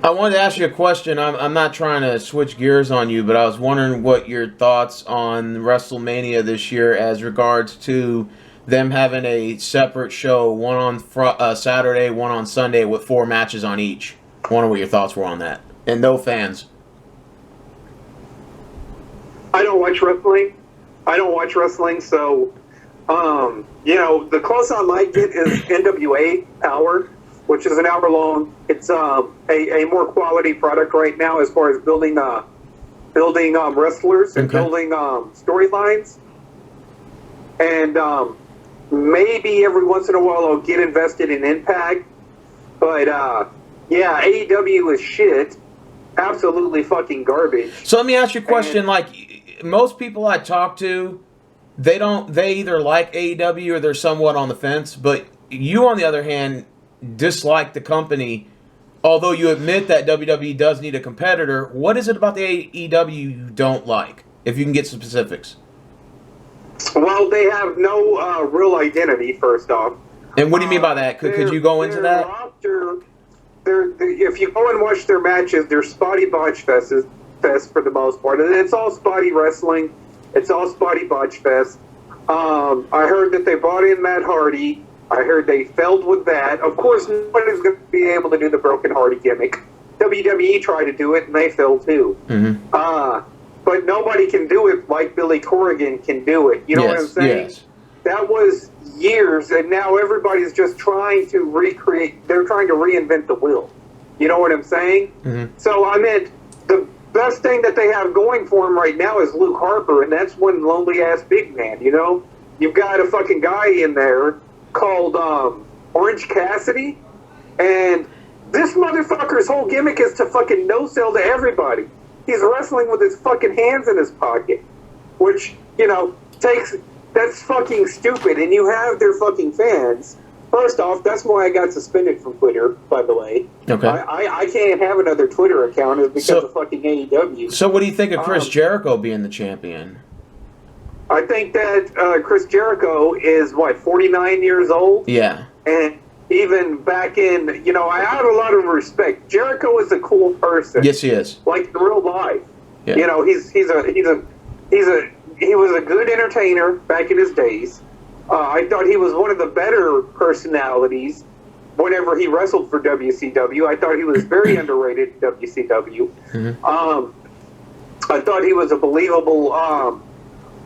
I wanted to ask you a question. I'm not trying to switch gears on you, but I was wondering what your thoughts on WrestleMania this year as regards to them having a separate show, one on Saturday, one on Sunday, with 4 matches on each. I wonder what your thoughts were on that. And no fans. I don't watch wrestling, so, the closest I might get is NWA Power, which is an hour long. It's a more quality product right now as far as building wrestlers and building storylines. And maybe every once in a while I'll get invested in Impact. But, AEW is shit. Absolutely fucking garbage. So let me ask you a question. Most people I talk to, they either like AEW or they're somewhat on the fence. But you, on the other hand, dislike the company, although you admit that WWE does need a competitor. What is it about the AEW you don't like, if you can get some specifics? Well, they have no real identity, first off. And what do you mean by that? Could you go into that? If you go and watch their matches, they're spotty botch fest for the most part. And it's all spotty wrestling. It's all spotty botch fest. I heard that they brought in Matt Hardy. I heard they failed with that. Of course, nobody's going to be able to do the Broken Hardy gimmick. WWE tried to do it, and they failed too. Mm-hmm. But nobody can do it like Billy Corrigan can do it. You know what I'm saying? Yes. That was years, and now everybody's just trying to recreate. They're trying to reinvent the wheel. You know what I'm saying? Mm-hmm. So, I mean, the best thing that they have going for them right now is Luke Harper, and that's one lonely-ass big man, you know? You've got a fucking guy in there called Orange Cassidy, and this motherfucker's whole gimmick is to fucking no-sell to everybody. He's wrestling with his fucking hands in his pocket, which, that's fucking stupid, and you have their fucking fans. First off, that's why I got suspended from Twitter, by the way. Okay. I can't have another Twitter account because of fucking AEW. So what do you think of Chris Jericho being the champion? I think that Chris Jericho is, 49 years old? Yeah. And even back in, I have a lot of respect. Jericho is a cool person. Yes, he is. Like in real life. Yeah. He was a good entertainer back in his days. I thought he was one of the better personalities whenever he wrestled for WCW. I thought he was very underrated in WCW. Mm-hmm. I thought he was a believable,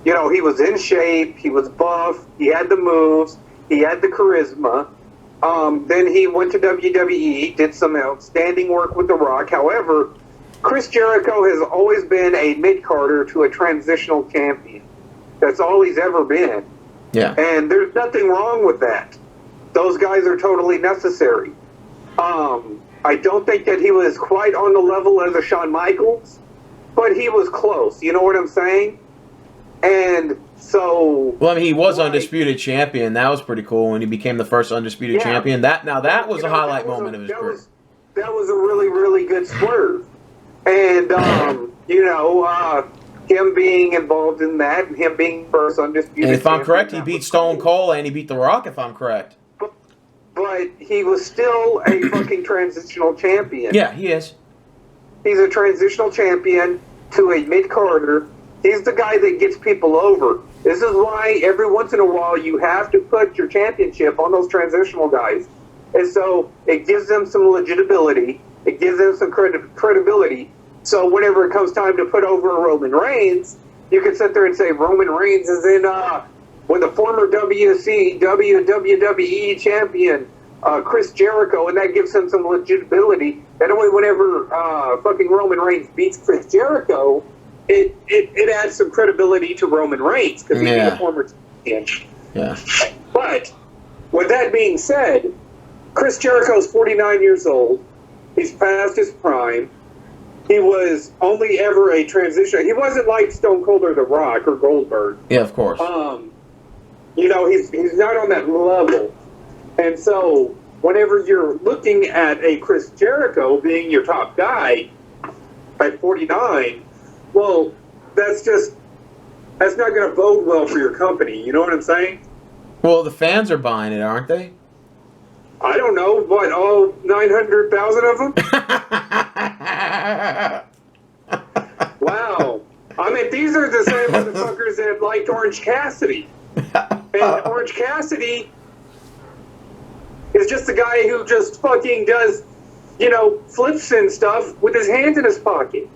he was in shape, he was buff, he had the moves, he had the charisma. Then he went to WWE, did some outstanding work with The Rock. However, Chris Jericho has always been a mid-carder to a transitional champion. That's all he's ever been. Yeah. And there's nothing wrong with that. Those guys are totally necessary. I don't think that he was quite on the level as a Shawn Michaels, but he was close. You know what I'm saying? And so... Well, I mean, he was undisputed champion. That was pretty cool when he became the first undisputed champion. That was a highlight moment of his career. That was a really, really good swerve. And, him being involved in that, and him being first undisputed champion. And if I'm correct, he beat Stone Cold and he beat The Rock, if I'm correct. But he was still a fucking transitional champion. Yeah, he is. He's a transitional champion to a mid-carder. He's the guy that gets people over. This is why every once in a while you have to put your championship on those transitional guys. And so it gives them some legitimacy. It gives them some credibility. So whenever it comes time to put over Roman Reigns, you can sit there and say Roman Reigns is in with the former WWE champion, Chris Jericho, and that gives him some legitimacy. That way whenever fucking Roman Reigns beats Chris Jericho, it adds some credibility to Roman Reigns because he's a former champion. Yeah. But with that being said, Chris Jericho's 49 years old. He's past his prime. He was only ever a transition. He wasn't like Stone Cold or The Rock or Goldberg. Yeah, of course. He's not on that level. And so whenever you're looking at a Chris Jericho being your top guy at 49, well, that's not going to bode well for your company. You know what I'm saying? Well, the fans are buying it, aren't they? I don't know, but all 900,000 of them? wrestlers that liked Orange Cassidy. And Orange Cassidy is just a guy who just fucking does, flips and stuff with his hands in his pocket.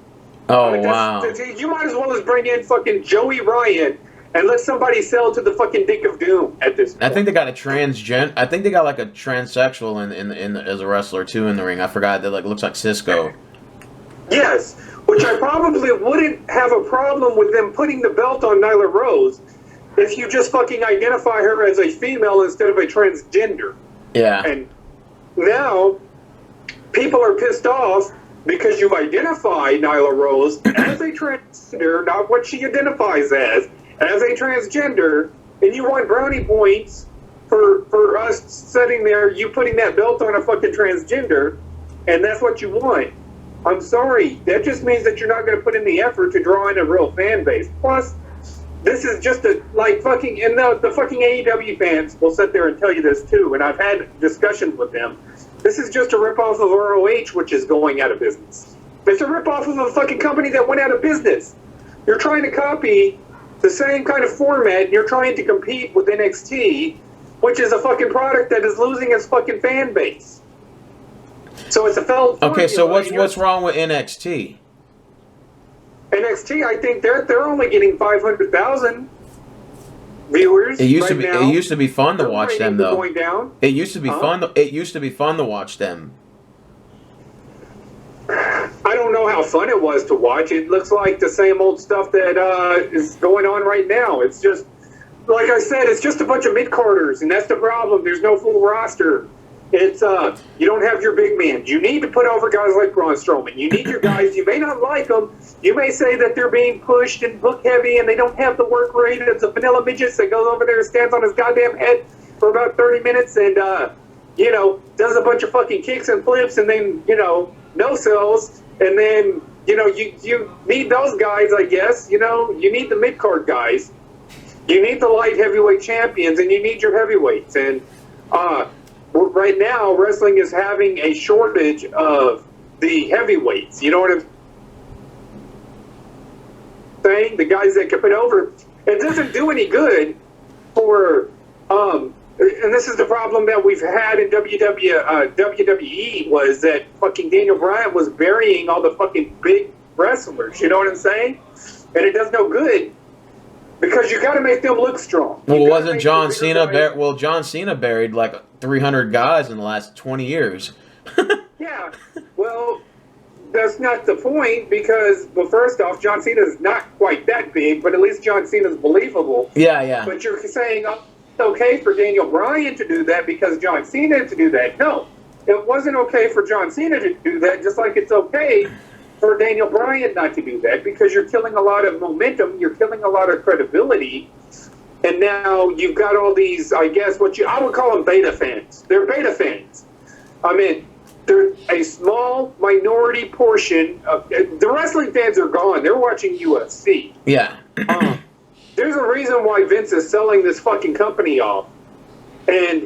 Oh, wow. You might as well just bring in fucking Joey Ryan and let somebody sell to the fucking Dick of Doom at this point. I think they got I think they got like a transsexual in as a wrestler too in the ring. I forgot that looks like Cisco. Yes, which I probably wouldn't have a problem with them putting the belt on Nyla Rose if you just fucking identify her as a female instead of a transgender. Yeah. And now people are pissed off because you identify Nyla Rose as a transgender, not what she identifies as a transgender, and you want brownie points for us sitting there, you putting that belt on a fucking transgender, and that's what you want. I'm sorry. That just means that you're not going to put in the effort to draw in a real fan base. Plus, this is just and the fucking AEW fans will sit there and tell you this too, and I've had discussions with them. This is just a ripoff of ROH, which is going out of business. It's a ripoff of a fucking company that went out of business. You're trying to copy the same kind of format, and you're trying to compete with NXT, which is a fucking product that is losing its fucking fan base. So it's a failed formula. Okay, so what's wrong with NXT? NXT, I think they're only getting 500,000 viewers. It used to be fun to Their watch them ratings are though. going down. It used to be fun. It used to be fun to watch them. I don't know how fun it was to watch. It looks like the same old stuff that is going on right now. It's just, like I said, it's just a bunch of mid-carders, and that's the problem. There's no full roster. It's you don't have your big man. You need to put over guys like Braun Strowman. You need your guys. You may not like them. You may say that they're being pushed and book heavy, and they don't have the work rate. It's a vanilla midget that goes over there and stands on his goddamn head for about 30 minutes and does a bunch of fucking kicks and flips, and then no sells, and then you need those guys. I guess you need the mid card guys. You need the light heavyweight champions, and you need your heavyweights. And right now, wrestling is having a shortage of the heavyweights. You know what I'm saying? The guys that can put over. It doesn't do any good for, and this is the problem that we've had in WWE, was that fucking Daniel Bryan was burying all the fucking big wrestlers. You know what I'm saying? And it does no good. Because you got to make them look strong. Well, wasn't John Cena? John Cena buried like 300 guys in the last 20 years. Yeah. Well, that's not the point because, well, first off, John Cena's not quite that big, but at least John Cena's believable. Yeah. But you're saying it's okay for Daniel Bryan to do that because John Cena to do that. No, it wasn't okay for John Cena to do that, just like it's okay for Daniel Bryan not to do that, because you're killing a lot of momentum, you're killing a lot of credibility, and now you've got all these, I guess, I would call them beta fans. They're beta fans. I mean, they're a small minority portion of the wrestling fans are gone. They're watching UFC. Yeah. There's a reason why Vince is selling this fucking company off, and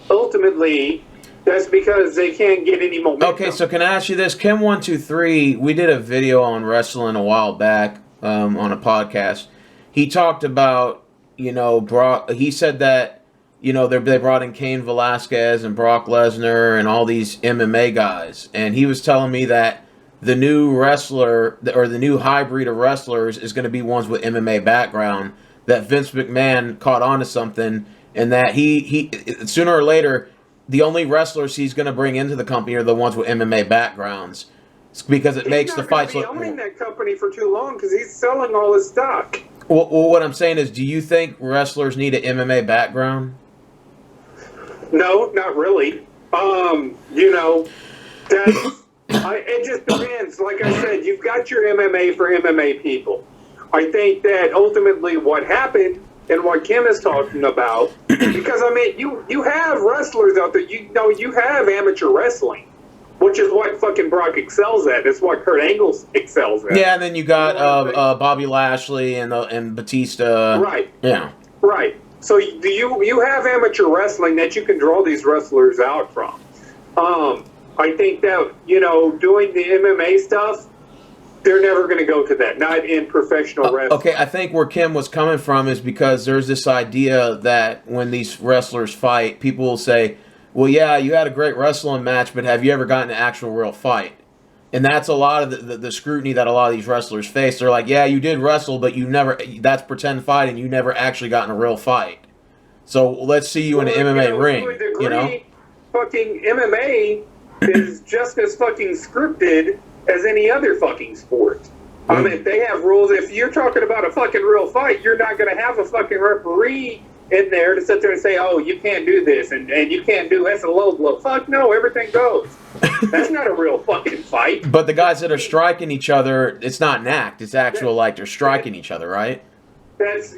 ultimately, that's because they can't get any momentum. Okay, so can I ask you this? Kim123, we did a video on wrestling a while back on a podcast. He talked about, Brock. He said that, they brought in Cain Velasquez and Brock Lesnar and all these MMA guys. And he was telling me that the new wrestler, or the new hybrid of wrestlers, is going to be ones with MMA background. That Vince McMahon caught on to something, and that he sooner or later, the only wrestlers he's going to bring into the company are the ones with MMA backgrounds, because it makes the fights look. He's not going to be owning that company for too long because he's selling all his stock. Well, what I'm saying is, do you think wrestlers need an MMA background? No, not really. It just depends. Like I said, you've got your MMA for MMA people. I think that ultimately what happened and what Kim is talking about, because you have wrestlers out there. You have amateur wrestling, which is what fucking Brock excels at. It's what Kurt Angle excels at. Yeah, and then you got Bobby Lashley and Batista. Right. Yeah. Right. So you have amateur wrestling that you can draw these wrestlers out from. I think that doing the MMA stuff, they're never going to go to that. Not in professional wrestling. Okay, I think where Kim was coming from is because there's this idea that when these wrestlers fight, people will say, well, yeah, you had a great wrestling match, but have you ever gotten an actual real fight? And that's a lot of the scrutiny that a lot of these wrestlers face. They're like, yeah, you did wrestle, but you never, that's pretend fight, and you never actually got in a real fight. So let's see you in an MMA ring, to a degree, fucking MMA is just as fucking scripted as any other fucking sport. I mean, they have rules. If you're talking about a fucking real fight, you're not going to have a fucking referee in there to sit there and say, oh, you can't do this, and you can't do that's a low blow. Fuck no, everything goes. That's not a real fucking fight. But the guys that are striking each other, it's not an act. It's actual, like, they're striking each other, right? That's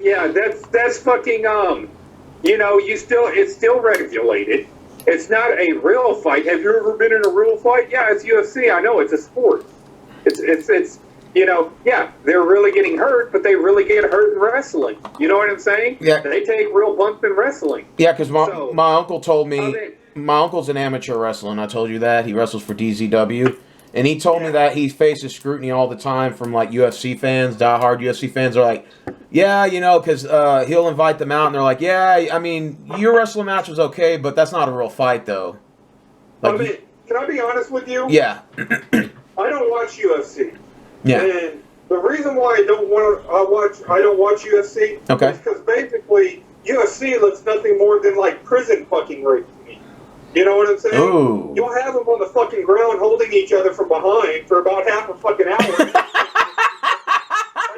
fucking, it's still regulated. It's not a real fight. Have you ever been in a real fight? Yeah, it's UFC. I know, it's a sport. It's they're really getting hurt, but they really get hurt in wrestling. You know what I'm saying? Yeah. They take real bumps in wrestling. Yeah, because my uncle told me, my uncle's an amateur wrestler, and I told you that. He wrestles for DZW. And he told me that he faces scrutiny all the time from, like, UFC fans, diehard UFC fans are like, yeah, because he'll invite them out, and they're like, yeah, I mean, your wrestling match was okay, but that's not a real fight, though. Like, can I be honest with you? Yeah. I don't watch UFC. Yeah. And the reason why I don't watch UFC is because basically UFC looks nothing more than like prison fucking rape to me. You know what I'm saying? Ooh. You'll have them on the fucking ground holding each other from behind for about half a fucking hour. That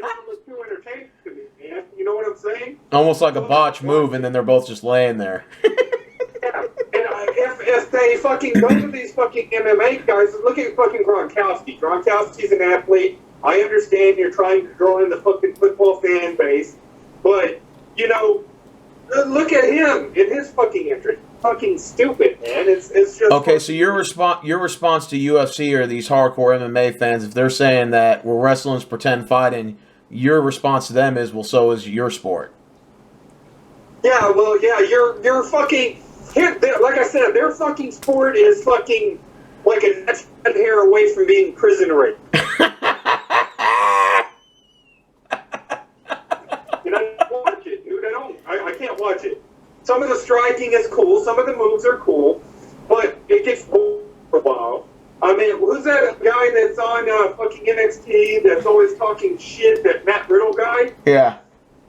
doesn't look too entertaining to me, man. You know what I'm saying? Almost like a botch move, and then they're both just laying there. Yeah. And if they fucking go to these fucking MMA guys, look at fucking Gronkowski. Gronkowski's an athlete. I understand you're trying to draw in the fucking football fan base, but, look at him and his fucking interest. Fucking stupid, man. It's just okay. So your response to UFC or these hardcore MMA fans, if they're saying that well, wrestling's pretend fighting, your response to them is, well, so is your sport. Yeah, well, yeah, you're fucking. Like I said, their fucking sport is fucking like a next hair away from being prison rape. I don't watch it, dude. I can't watch it. Some of the striking is cool. Some of the moves are cool, but it gets boring for a while. I mean, who's that guy that's on fucking NXT that's always talking shit? That Matt Riddle guy? Yeah.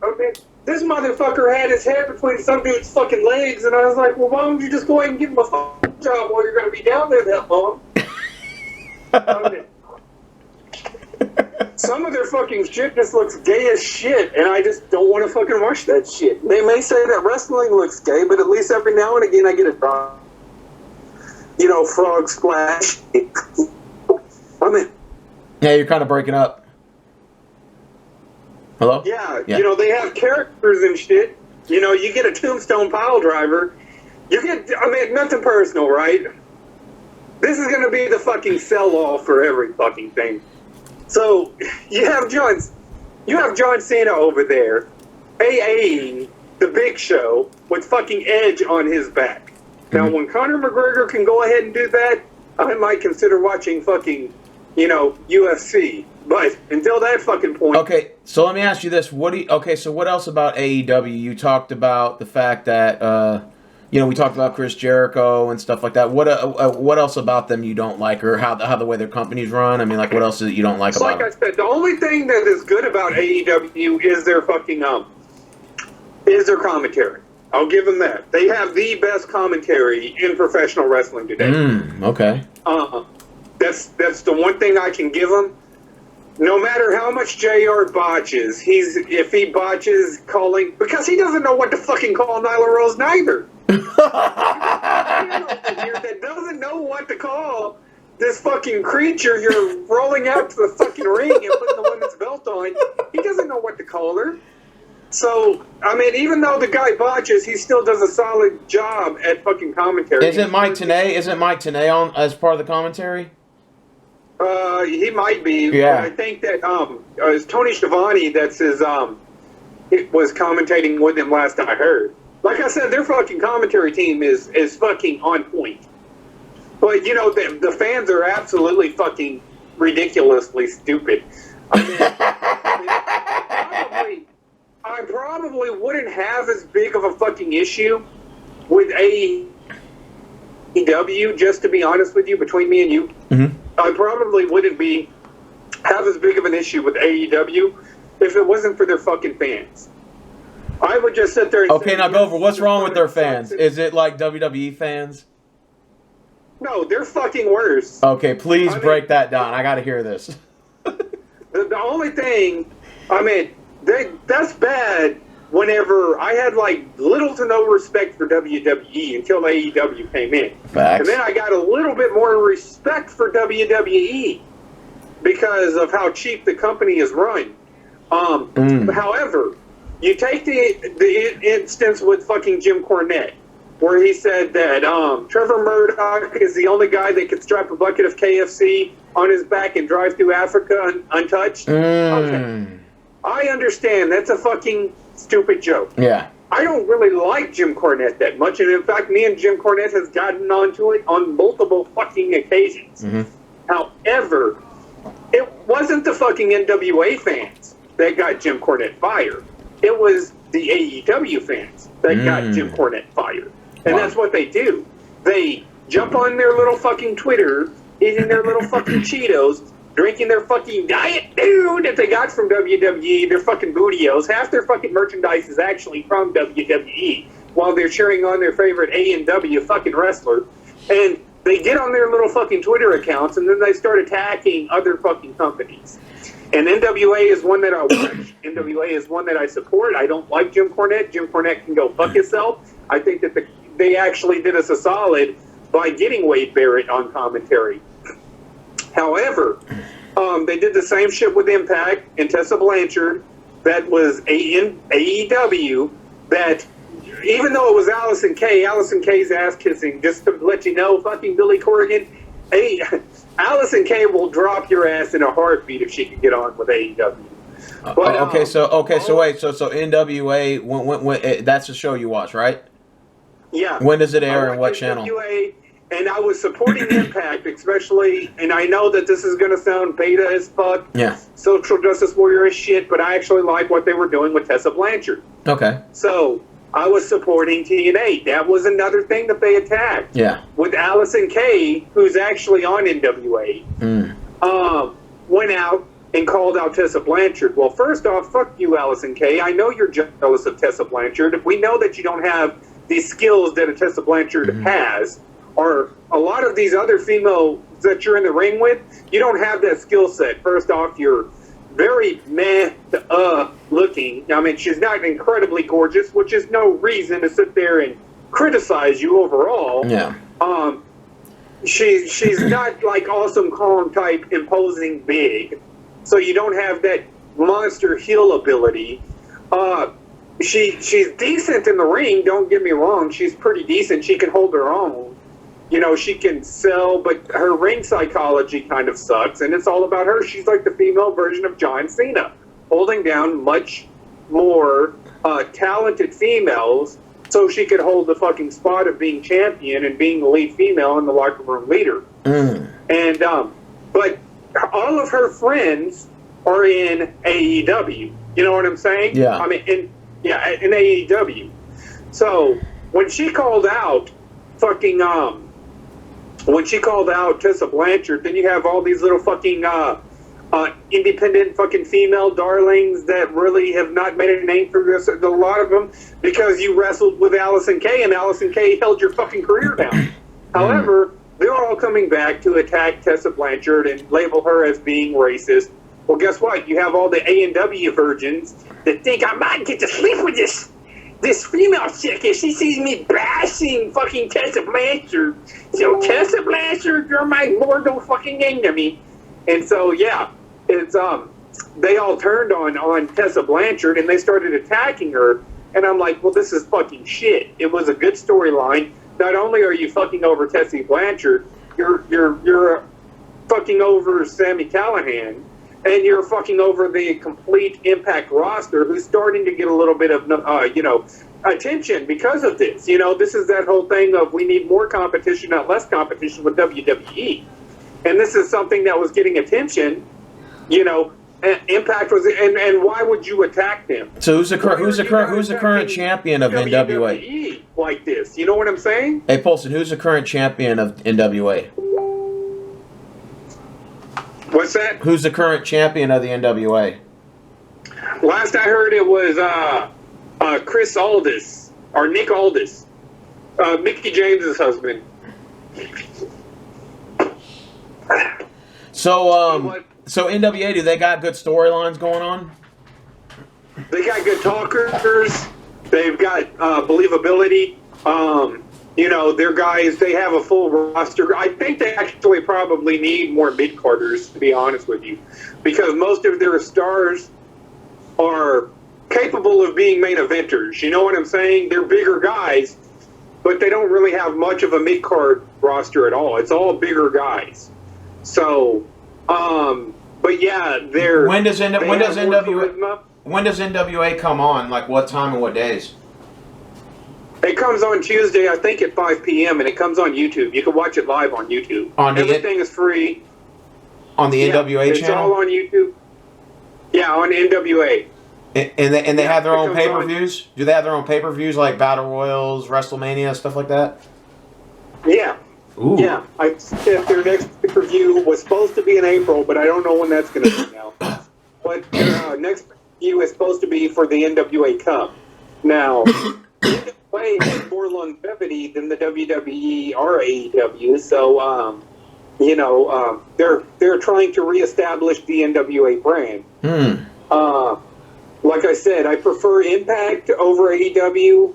Okay. This motherfucker had his head between some dude's fucking legs, and I was like, well, why don't you just go ahead and give him a fucking job while you're going to be down there that long? Some of their fucking shit just looks gay as shit, and I just don't want to fucking watch that shit. They may say that wrestling looks gay, but at least every now and again I get a frog splash. Yeah, you're kind of breaking up. Hello? Yeah, they have characters and shit. You get a tombstone pile driver. Nothing personal, right? This is going to be the fucking sell-off for every fucking thing. So, you have John Cena over there, AAing the Big Show with fucking Edge on his back. Now, when Conor McGregor can go ahead and do that, I might consider watching fucking, UFC. But until that fucking point... Okay, so let me ask you this. So what else about AEW? You talked about the fact that, we talked about Chris Jericho and stuff like that. What else about them you don't like, or how the way their companies run? I mean, like, what else is it you don't like about them? Like I said, the only thing that is good about AEW is their fucking, is their commentary. I'll give them that. They have the best commentary in professional wrestling today. Okay. That's the one thing I can give them. No matter how much JR botches, if he botches calling, because he doesn't know what to fucking call Nyla Rose neither. That doesn't know what to call this fucking creature you're rolling out to the fucking ring and putting the women's belt on. He doesn't know what to call her. So, even though the guy botches, he still does a solid job at fucking commentary. Isn't Mike Tenay on as part of the commentary? He might be. Yeah. But I think that it's Tony Schiavone that's it was commentating with him last I heard. Like I said, their fucking commentary team is fucking on point. But the fans are absolutely fucking ridiculously stupid. I mean, I probably wouldn't have as big of a fucking issue with AEW, just to be honest with you, between me and you. Mm-hmm. I probably wouldn't have as big of an issue with AEW if it wasn't for their fucking fans. I would just sit there and okay, now go over what's wrong with their fans. Is it like WWE fans? No, they're fucking worse. Okay, please break that down. I got to hear this. The only thing, I mean, that's bad whenever I had like little to no respect for WWE until AEW came in. Facts. And then I got a little bit more respect for WWE because of how cheap the company is run. However, you take the instance with fucking Jim Cornette, where he said that Trevor Murdoch is the only guy that can strap a bucket of KFC on his back and drive through Africa untouched. Okay. I understand. That's a fucking stupid joke. Yeah. I don't really like Jim Cornette that much. And in fact, me and Jim Cornette has gotten onto it on multiple fucking occasions. Mm-hmm. However, it wasn't the fucking NWA fans that got Jim Cornette fired. It was the AEW fans that got Jim Cornette fired. And that's what they do. They jump on their little fucking Twitter, eating their little fucking Cheetos, drinking their fucking Diet Dew that they got from WWE, their fucking bootios. Half their fucking merchandise is actually from WWE, while they're cheering on their favorite A&W fucking wrestler. And they get on their little fucking Twitter accounts, and then they start attacking other fucking companies. And NWA is one that I watch. NWA is one that I support. I don't like Jim Cornette. Jim Cornette can go fuck himself. I think that they actually did us a solid by getting Wade Barrett on commentary. However, they did the same shit with Impact and Tessa Blanchard. That was AEW. That even though it was Allison Kay's ass kissing, just to let you know, fucking Billy Corgan, Allison Kay will drop your ass in a heartbeat if she can get on with AEW. But, so wait, so NWA, when that's the show you watch, right? Yeah. When does it air and what channel? NWA, and I was supporting Impact, especially, and I know that this is going to sound beta as fuck, social justice warrior as shit, but I actually like what they were doing with Tessa Blanchard. Okay. So I was supporting TNA. That was another thing that they attacked. Yeah. With Allison Kay, who's actually on NWA, went out and called out Tessa Blanchard. Well, first off, fuck you, Allison Kay. I know you're jealous of Tessa Blanchard. We know that you don't have the skills that a Tessa Blanchard has, or a lot of these other females that you're in the ring with, you don't have that skill set. First off, you're very looking. I mean, she's not incredibly gorgeous, which is no reason to sit there and criticize you overall. Yeah. She's not like awesome, calm type, imposing big. So you don't have that monster heel ability. She's decent in the ring, don't get me wrong. She's pretty decent. She can hold her own. You know, she can sell, but her ring psychology kind of sucks, and it's all about her. She's like the female version of John Cena, holding down much more talented females so she could hold the fucking spot of being champion and being the lead female and the locker room leader. And, but all of her friends are in AEW. You know what I'm saying? Yeah. I mean, in AEW. So when she called out fucking, when she called out Tessa Blanchard, then you have all these little fucking independent fucking female darlings that really have not made a name for this. A lot of them because you wrestled with Allison Kay, and Allison Kay held your fucking career down. However, they're all coming back to attack Tessa Blanchard and label her as being racist. Well, guess what? You have all the A&W virgins that think I might get to sleep with this female chick if she sees me bashing fucking Tessa Blanchard. So Tessa Blanchard, you're my mortal fucking enemy. And so yeah, it's they all turned on Tessa Blanchard and they started attacking her. And I'm like, well, this is fucking shit. It was a good storyline. Not only are you fucking over Tessa Blanchard, you're fucking over Sami Callihan. And you're fucking over the complete Impact roster, who's starting to get a little bit of, attention because of this. You know, this is that whole thing of we need more competition, not less competition with WWE. and this is something that was getting attention, you know, Impact was, and why would you attack them? So who's the current champion of NWA? WWE like this, you know what I'm saying? Hey, Polson, who's the current champion of NWA? What's that? Who's the current champion of the NWA? Last I heard, it was Chris Aldis or Nick Aldis, Mickey James's husband. So NWA, do they got good storylines going on? They got good talkers. They've got believability. You know, their guys, they have a full roster. I think they actually probably need more mid-carders, to be honest with you, because most of their stars are capable of being main eventers. You know what I'm saying? They're bigger guys, but they don't really have much of a mid-card roster at all. It's all bigger guys. So, but yeah, they're... When does NWA come on? Like what time and what days? It comes on Tuesday, I think at 5 p.m., and it comes on YouTube. You can watch it live on YouTube. Everything is free. On the NWA channel? It's all on YouTube. Yeah, on NWA. And they have their own pay-per-views? Do they have their own pay-per-views like Battle Royals, WrestleMania, stuff like that? Yeah. Ooh. Yeah. I said their next pay-per-view was supposed to be in April, but I don't know when that's going to be now. But their next pay-per-view is supposed to be for the NWA Cup. Now... NWA has more longevity than the WWE or AEW, so you know, they're trying to reestablish the NWA brand. Like I said, I prefer Impact over AEW,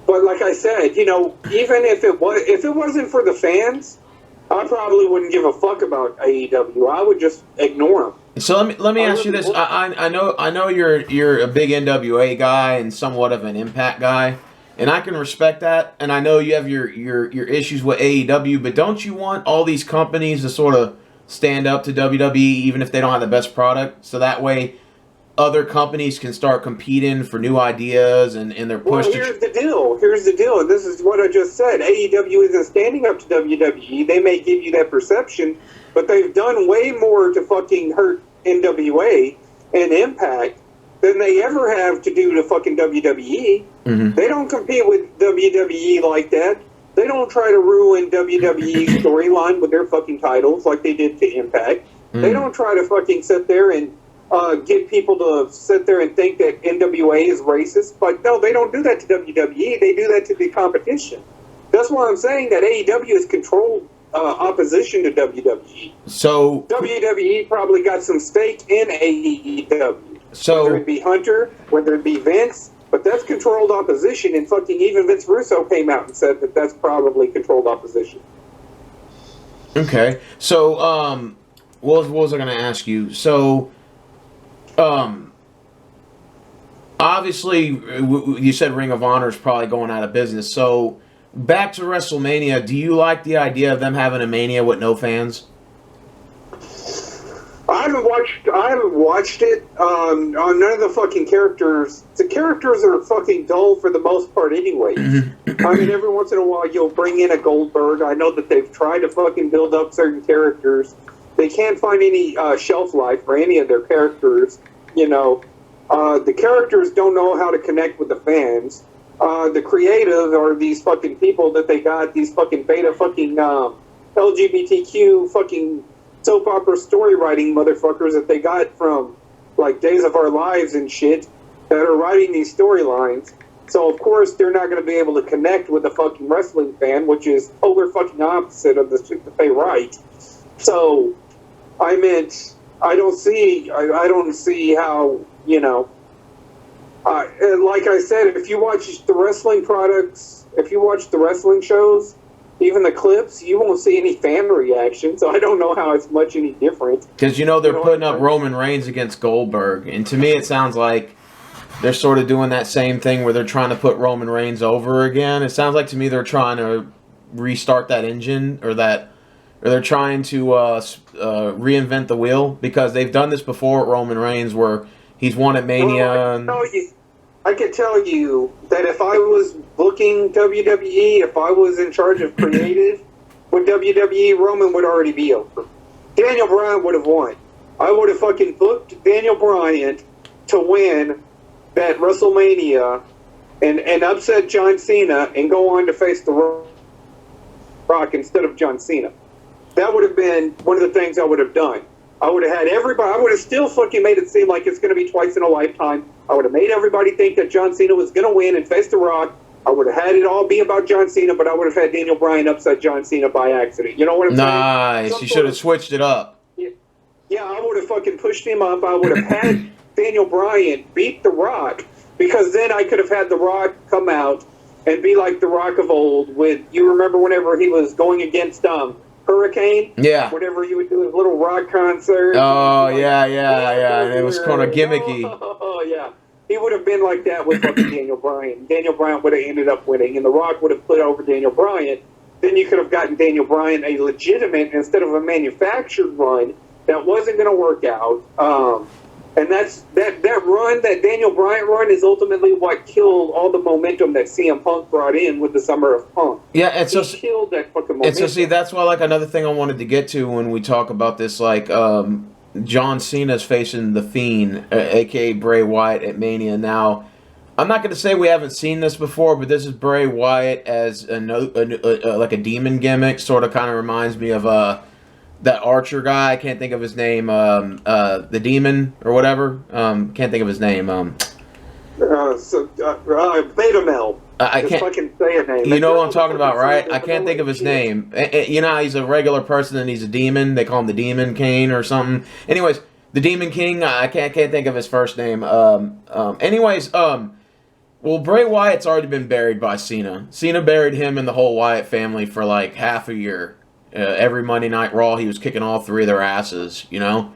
but like I said, you know, even if it wasn't for the fans, I probably wouldn't give a fuck about AEW. I would just ignore them. So let me ask you this. I know you're a big NWA guy and somewhat of an Impact guy, and I can respect that. And I know you have your issues with AEW, but don't you want all these companies to sort of stand up to WWE even if they don't have the best product, so that way other companies can start competing for new ideas and their push? Well, here's the deal, and this is what I just said. AEW isn't standing up to WWE. They may give you that perception, but they've done way more to fucking hurt NWA and Impact than they ever have to do to fucking WWE. Mm-hmm. They don't compete with WWE like that. They don't try to ruin WWE's storyline with their fucking titles like they did to Impact. Mm. They don't try to fucking sit there and get people to sit there and think that NWA is racist. But no, they don't do that to WWE. They do that to the competition. That's why I'm saying that AEW is controlled opposition to WWE. So WWE probably got some stake in AEW. So whether it be Hunter, whether it be Vince, but that's controlled opposition. And fucking even Vince Russo came out and said that that's probably controlled opposition. Okay. So what was I going to ask you? So obviously you said Ring of Honor is probably going out of business. So back to WrestleMania, do you like the idea of them having a Mania with no fans? I haven't watched it. On none of the fucking characters. The characters are fucking dull for the most part anyway. I mean, every once in a while you'll bring in a Goldberg. I know that they've tried to fucking build up certain characters. They can't find any shelf life for any of their characters. You know, the characters don't know how to connect with the fans. The creative are these fucking people that they got, these fucking beta fucking LGBTQ fucking soap opera story writing motherfuckers that they got from like Days of Our Lives and shit that are writing these storylines. So of course they're not going to be able to connect with a fucking wrestling fan, which is polar fucking opposite of the shit that they write. So I meant I don't see how, you know, like I said, if you watch the wrestling products, if you watch the wrestling shows, even the clips, you won't see any fan reaction, so I don't know how it's much any different. Because, you know, they're putting up Roman Reigns against Goldberg, and to me it sounds like they're sort of doing that same thing where they're trying to put Roman Reigns over again. It sounds like to me they're trying to restart that engine, or they're trying to reinvent the wheel, because they've done this before at Roman Reigns where he's won at Mania. Well, I can tell you that if I was booking WWE, if I was in charge of creative, with WWE, Roman would already be over. Daniel Bryan would have won. I would have fucking booked Daniel Bryan to win that WrestleMania and upset John Cena and go on to face The Rock instead of John Cena. That would have been one of the things I would have done. I would have had everybody, I would have still fucking made it seem like it's going to be twice in a lifetime. I would have made everybody think that John Cena was going to win and face The Rock. I would have had it all be about John Cena, but I would have had Daniel Bryan upset John Cena by accident. You know what I'm saying? Nice. You should have switched it up. Yeah, I would have fucking pushed him up. I would have had Daniel Bryan beat The Rock, because then I could have had The Rock come out and be like The Rock of old. You remember whenever he was going against Hurricane? Yeah. Whenever he would do his little rock concert. Oh, yeah. And it was kind of gimmicky. Oh, yeah. He would have been like that with fucking Daniel Bryan. Daniel Bryan would have ended up winning, and The Rock would have put over Daniel Bryan. Then you could have gotten Daniel Bryan a legitimate instead of a manufactured run that wasn't going to work out. And that run, that Daniel Bryan run, is ultimately what killed all the momentum that CM Punk brought in with the Summer of Punk. Yeah, and so he killed that fucking momentum. And so, see, that's why, like, another thing I wanted to get to when we talk about this, like, John Cena's facing The Fiend, a.k.a. Bray Wyatt at Mania. Now, I'm not going to say we haven't seen this before, but this is Bray Wyatt as like a demon gimmick. Sort of kind of reminds me of that Archer guy. I can't think of his name. The Demon or whatever. Can't think of his name. Betamel. I can't fucking say his name. You know what I'm talking about, right? I can't think of his name. You know how he's a regular person and he's a demon? They call him the Demon King or something. Anyways, the Demon King, I can't think of his first name. Well, Bray Wyatt's already been buried by Cena. Cena buried him and the whole Wyatt family for like half a year. Every Monday Night Raw, he was kicking all three of their asses, you know?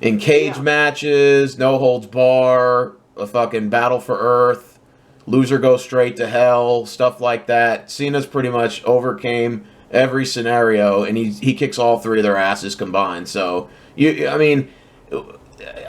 In cage matches, no holds bar, a fucking battle for Earth, loser goes straight to hell, stuff like that. Cena's pretty much overcame every scenario, and he kicks all three of their asses combined. So,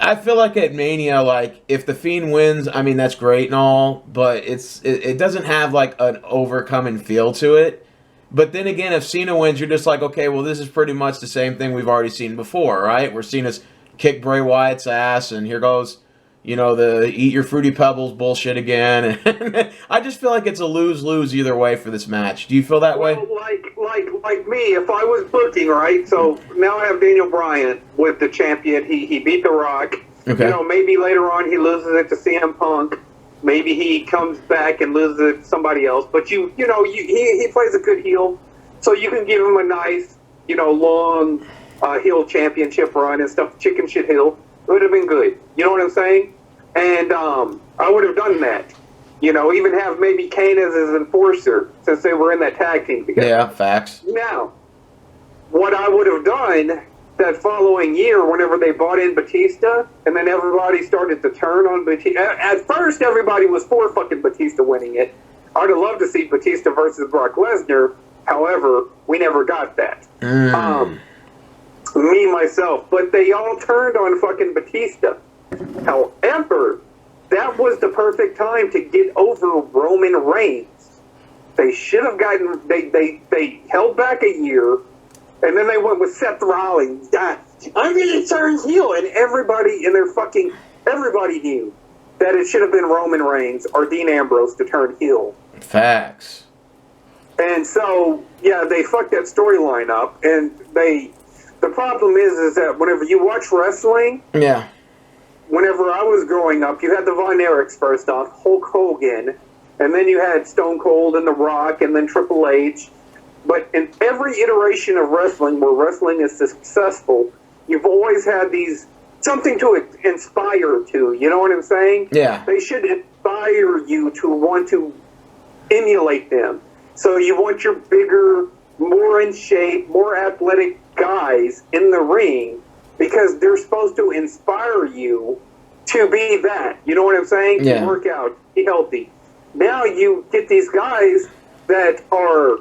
I feel like at Mania, like, if The Fiend wins, I mean, that's great and all, but it doesn't have, like, an overcoming feel to it. But then again, if Cena wins, you're just like, okay, well, this is pretty much the same thing we've already seen before, right? Where Cena's kicked Bray Wyatt's ass, and here goes, you know, the eat your Fruity Pebbles bullshit again. And I just feel like it's a lose-lose either way for this match. Do you feel that way? Like me, if I was booking, right? So now I have Daniel Bryan with the champion. He beat The Rock. Okay. You know, maybe later on he loses it to CM Punk. Maybe he comes back and loses it to somebody else. But he plays a good heel, so you can give him a nice, you know, long heel championship run and stuff. Chicken shit heel. It would have been good. You know what I'm saying? And I would have done that. You know, even have maybe Kane as his enforcer, since they were in that tag team together. Yeah, facts. Now, what I would have done that following year, whenever they brought in Batista, and then everybody started to turn on Batista. At first, everybody was for fucking Batista winning it. I'd have loved to see Batista versus Brock Lesnar. However, we never got that. Me, myself. But they all turned on fucking Batista. However, that was the perfect time to get over Roman Reigns. They should have gotten... They held back a year, and then they went with Seth Rollins. I'm going to turn heel. And everybody knew that it should have been Roman Reigns or Dean Ambrose to turn heel. Facts. And so, yeah, they fucked that storyline up. And the problem is that whenever you watch wrestling... Yeah. Whenever I was growing up, you had the Von Erichs first off, Hulk Hogan, and then you had Stone Cold and The Rock, and then Triple H. But in every iteration of wrestling where wrestling is successful, you've always had something to inspire to. You know what I'm saying? Yeah. They should inspire you to want to emulate them. So you want your bigger, more in shape, more athletic guys in the ring, because they're supposed to inspire you to be that. You know what I'm saying? Yeah. To work out, be healthy. Now you get these guys that are,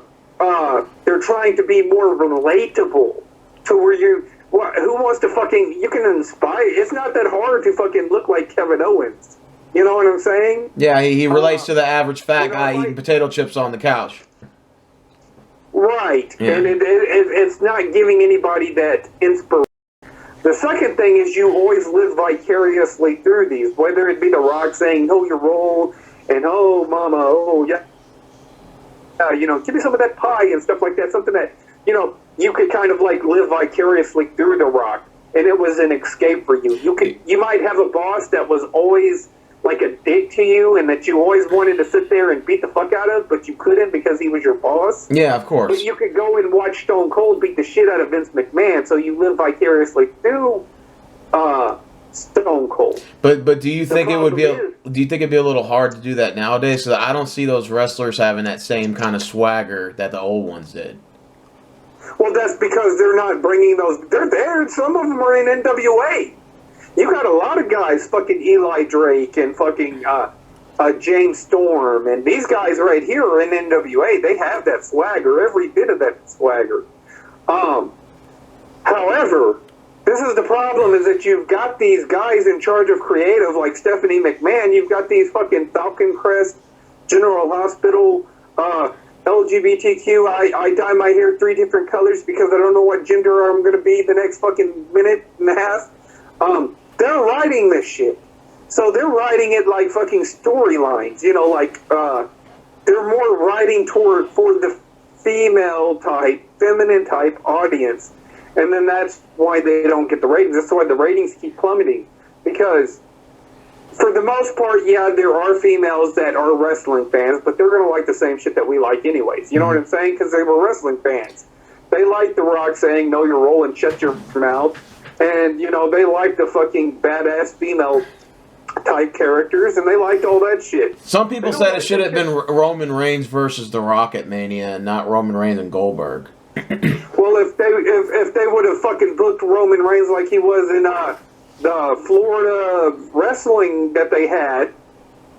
they're trying to be more relatable to where who wants to fucking, you can inspire. It's not that hard to fucking look like Kevin Owens. You know what I'm saying? Yeah, he relates to the average fat guy eating potato chips on the couch. Right. Yeah. And it's not giving anybody that inspiration. The second thing is you always live vicariously through these, whether it be The Rock saying, know your role, and oh, mama, oh, yeah, give me some of that pie and stuff like that, something that, you could kind of like live vicariously through The Rock, and it was an escape for you. You might have a boss that was always like a dick to you and that you always wanted to sit there and beat the fuck out of, but you couldn't because he was your boss. Yeah, of course. But you could go and watch Stone Cold beat the shit out of Vince McMahon, so you live vicariously through Stone Cold. But do you think it'd be a little hard to do that nowadays? So I don't see those wrestlers having that same kind of swagger that the old ones did. Well, that's because they're not bringing those. They're there. Some of them are in NWA. You got a lot of guys, fucking Eli Drake and fucking James Storm, and these guys right here are in NWA. They have that swagger, every bit of that swagger. However, this is the problem, is that you've got these guys in charge of creative, like Stephanie McMahon. You've got these fucking Falcon Crest, General Hospital, LGBTQ. I dye my hair 3 different colors because I don't know what gender I'm going to be the next fucking minute and a half. They're writing this shit. So they're writing it like fucking storylines, they're more writing for the female type, feminine type audience. And then that's why they don't get the ratings. That's why the ratings keep plummeting. Because for the most part, yeah, there are females that are wrestling fans, but they're going to like the same shit that we like anyways. You know what I'm saying? Because they were wrestling fans. They like The Rock saying, know your role and shut your mouth. And, they like the fucking badass female type characters, and they liked all that shit. Some people said it should have been Roman Reigns versus The Rock at Mania, and not Roman Reigns and Goldberg. Well, if they would have fucking booked Roman Reigns like he was in the Florida wrestling that they had,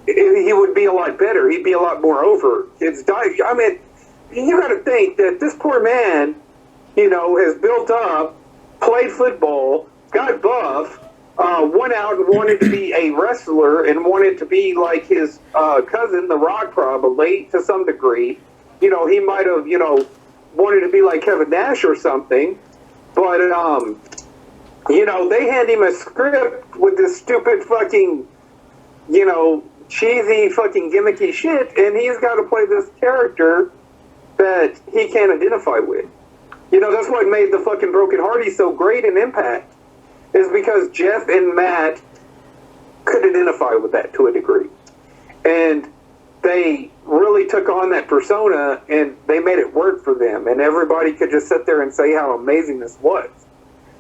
he would be a lot better. He'd be a lot more over. You got to think that this poor man, has built up, played football, got buff, went out and wanted to be a wrestler and wanted to be like his cousin, The Rock, probably, to some degree. He might have, wanted to be like Kevin Nash or something. But, they hand him a script with this stupid fucking, cheesy fucking gimmicky shit, and he's got to play this character that he can't identify with. That's what made the fucking Broken Hardy so great in Impact, is because Jeff and Matt could identify with that to a degree. And they really took on that persona, and they made it work for them. And everybody could just sit there and say how amazing this was.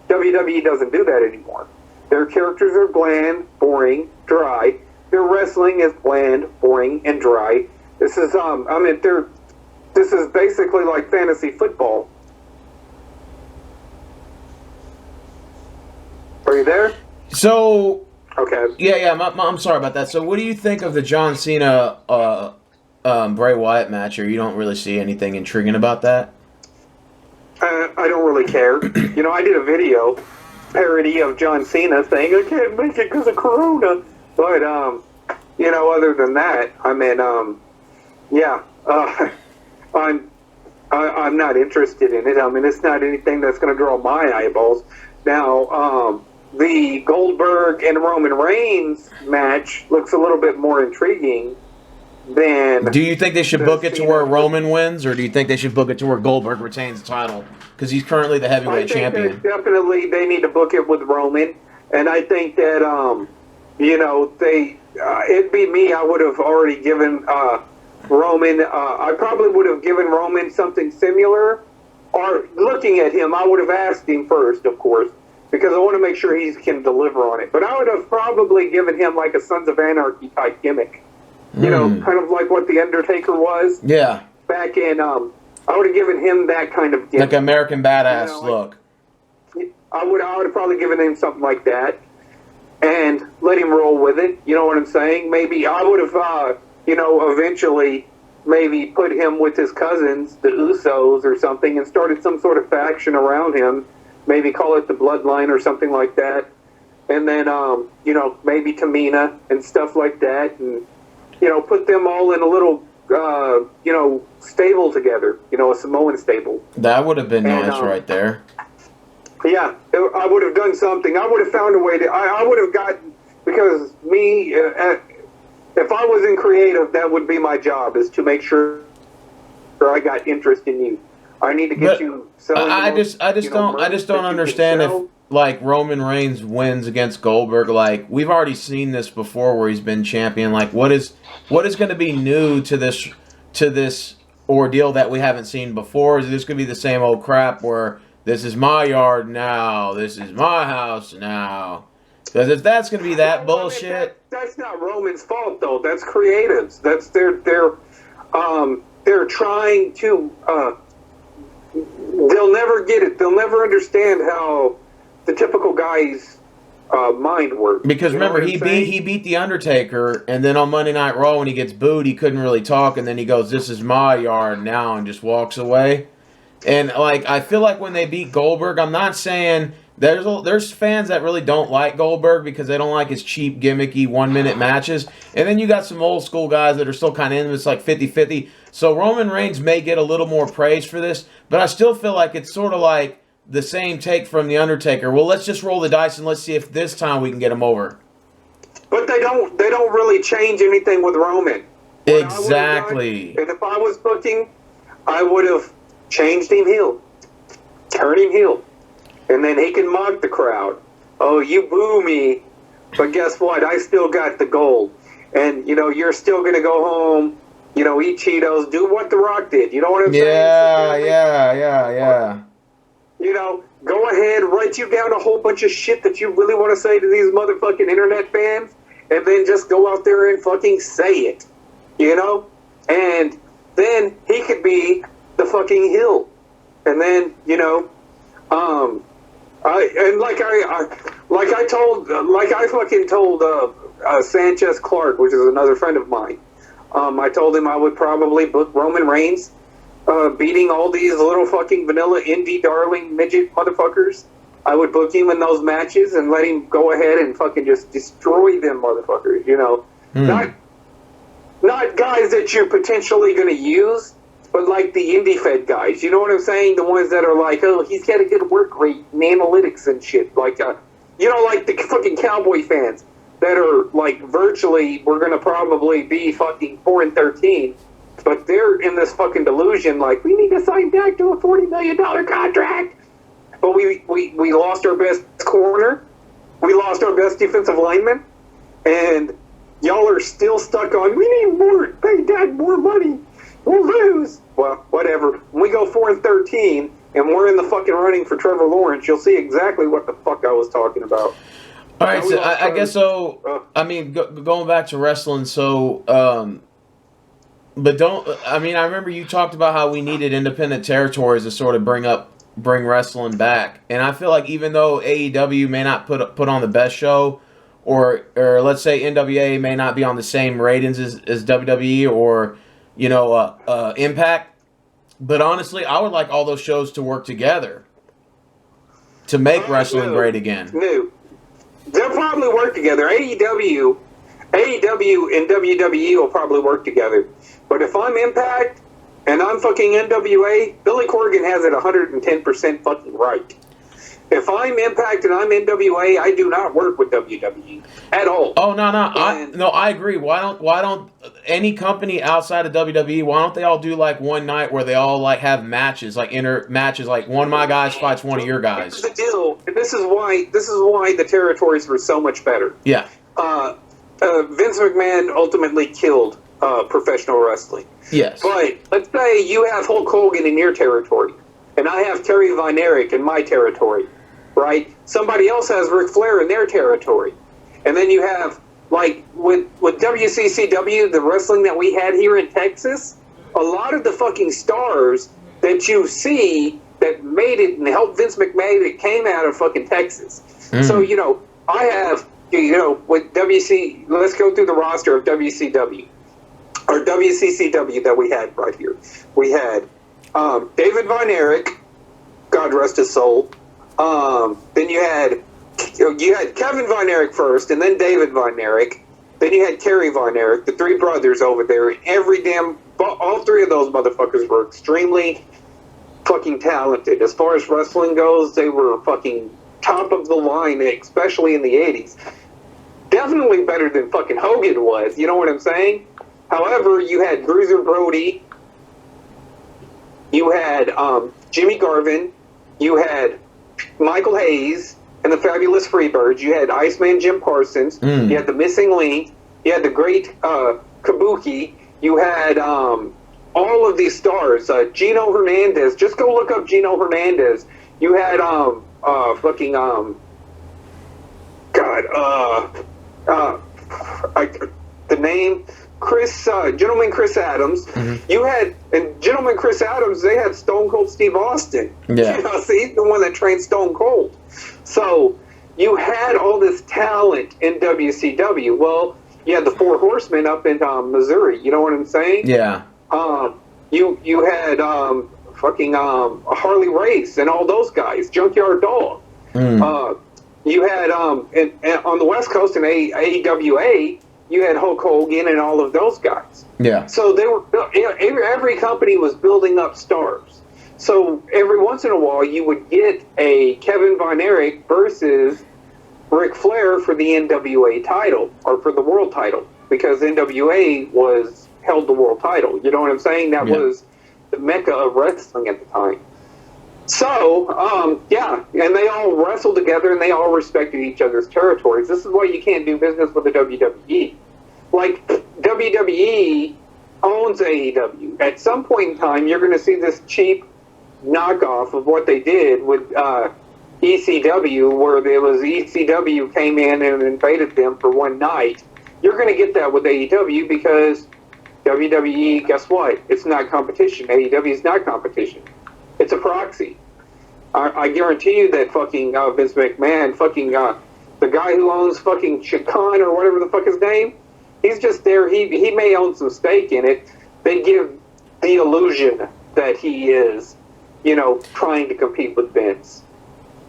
WWE doesn't do that anymore. Their characters are bland, boring, dry. Their wrestling is bland, boring, and dry. This is, this is basically like fantasy football. Are you there? So, okay. Yeah, I'm sorry about that. So, what do you think of the John Cena Bray Wyatt match? Or you don't really see anything intriguing about that? I don't really care. I did a video parody of John Cena saying I can't make it because of Corona. But other than that, I'm not interested in it. It's not anything that's going to draw my eyeballs. Now, the Goldberg and Roman Reigns match looks a little bit more intriguing than... Do you think they should book it to where Roman wins, or do you think they should book it to where Goldberg retains the title? Because he's currently the heavyweight champion. Definitely they need to book it with Roman, and I think that, it'd be me, I would have already given Roman, I probably would have given Roman something similar, or looking at him, I would have asked him first, of course, because I want to make sure he can deliver on it. But I would have probably given him like a Sons of Anarchy type gimmick. Kind of like what The Undertaker was. Yeah. Back in, I would have given him that kind of gimmick. Like American Badass look. I would have probably given him something like that and let him roll with it. You know what I'm saying? Maybe I would have, eventually maybe put him with his cousins, the Usos or something, and started some sort of faction around him. Maybe call it the Bloodline or something like that. And then, maybe Tamina and stuff like that. And, put them all in a little stable together. A Samoan stable. That would have been And, nice right there. Yeah, I would have done something. I would have found a way to. I would have gotten, because me, if I was in creative, that would be my job, is to make sure I got interest in you. I need to get you. I just don't understand if like Roman Reigns wins against Goldberg. Like, we've already seen this before where he's been champion. Like, what is going to be new to this ordeal that we haven't seen before? Is this going to be the same old crap where this is my yard now, this is my house now? Because if that's going to be that bullshit, that's not Roman's fault though. That's creatives. That's they're trying to. They'll never get it. They'll never understand how the typical guy's mind works. Because remember, he beat the Undertaker, and then on Monday Night Raw when he gets booed, he couldn't really talk, and then he goes, "This is my yard now," and just walks away. And like, I feel like when they beat Goldberg, I'm not saying there's fans that really don't like Goldberg because they don't like his cheap, gimmicky 1-minute matches. And then you got some old school guys that are still kind of in. It's like 50-50. So Roman Reigns may get a little more praise for this, but I still feel like it's sort of like the same take from the Undertaker. Well, let's just roll the dice and let's see if this time we can get him over. But they don't really change anything with Roman. Exactly. And if I was booking, I would have changed him heel, turn him heel, and then he can mock the crowd. Oh, you boo me, but guess what? I still got the gold, and you're still gonna go home. Eat Cheetos, do what The Rock did. You know what I'm saying? Yeah. Go ahead, write you down a whole bunch of shit that you really want to say to these motherfucking internet fans, and then just go out there and fucking say it. And then he could be the fucking heel. And then, I fucking told Sanchez Clark, which is another friend of mine. I told him I would probably book Roman Reigns beating all these little fucking vanilla indie darling midget motherfuckers. I would book him in those matches and let him go ahead and fucking just destroy them motherfuckers, Not guys that you're potentially going to use, but like the indie fed guys. You know what I'm saying? The ones that are like, oh, he's got a good work rate and analytics and shit. Like, like the fucking Cowboy fans that are like virtually, we're going to probably be fucking 4-13, but they're in this fucking delusion like, we need to sign back to a $40 million contract. But we lost our best corner. We lost our best defensive lineman. And y'all are still stuck on, we need more, pay Dad more money. We'll lose. Well, whatever. When we go 4-13 and we're in the fucking running for Trevor Lawrence, you'll see exactly what the fuck I was talking about. All right, so I guess so. I mean, going back to wrestling, so, but I remember you talked about how we needed independent territories to sort of bring wrestling back. And I feel like even though AEW may not put on the best show, or let's say NWA may not be on the same ratings as WWE or, Impact, but honestly, I would like all those shows to work together to make wrestling great again. No. They'll probably work together. AEW and WWE will probably work together. But if I'm Impact and I'm fucking NWA, Billy Corgan has it 110% fucking right. If I'm Impact and I'm NWA, I do not work with WWE at all. Oh no, I agree. Why don't any company outside of WWE? Why don't they all do like one night where they all like have matches, like matches, like one of my guys fights one of your guys. Here's the deal, and this is why the territories were so much better. Yeah. Vince McMahon ultimately killed professional wrestling. Yes. But let's say you have Hulk Hogan in your territory, and I have Terry Von Erich in my territory. Right? Somebody else has Ric Flair in their territory. And then you have, like, with WCCW, the wrestling that we had here in Texas, a lot of the fucking stars that you see that made it and helped Vince McMahon that came out of fucking Texas. So, I have, with WC, let's go through the roster of WCW, or WCCW that we had right here. We had David Von Erich, God rest his soul. Then you had Kevin Von Erich first, and then David Von Erich. Then you had Kerry Von Erich, the three brothers over there in every damn all three of those motherfuckers were extremely fucking talented. As far as wrestling goes, they were fucking top of the line, especially in the 80s. Definitely better than fucking Hogan was, you know what I'm saying? However, you had Bruiser Brody, you had Jimmy Garvin, you had Michael Hayes and the Fabulous Freebirds, you had Iceman Jim Parsons, you had the Missing Link, you had the great Kabuki, you had all of these stars, Gino Hernandez, just go look up Gino Hernandez. You had the name Gentleman Chris Adams. You had, and Gentleman Chris Adams, they had Stone Cold Steve Austin. Yeah. You know, see, the one that trained Stone Cold. So you had all this talent in WCW. Well, you had the Four Horsemen up in Missouri. You know what I'm saying? Yeah. You had Harley Race and all those guys, Junkyard Dog. You had and on the West Coast in AEWA, you had Hulk Hogan and all of those guys. Yeah. So they were, every company was building up stars. So every once in a while, you would get a Kevin Von Erich versus Ric Flair for the NWA title or for the world title, because NWA held the world title. You know what I'm saying? That was the mecca of wrestling at the time. So, and they all wrestled together and they all respected each other's territories. This is why you can't do business with the WWE. Like, WWE owns AEW. At some point in time, you're going to see this cheap knockoff of what they did with ECW, where there was ECW came in and invaded them for one night. You're going to get that with AEW because WWE, guess what? It's not competition. AEW is not competition. It's a proxy. I guarantee you that fucking Vince McMahon, fucking the guy who owns fucking Chican or whatever the fuck his name, he's just there. He may own some stake in it. They give the illusion that he is, trying to compete with Vince.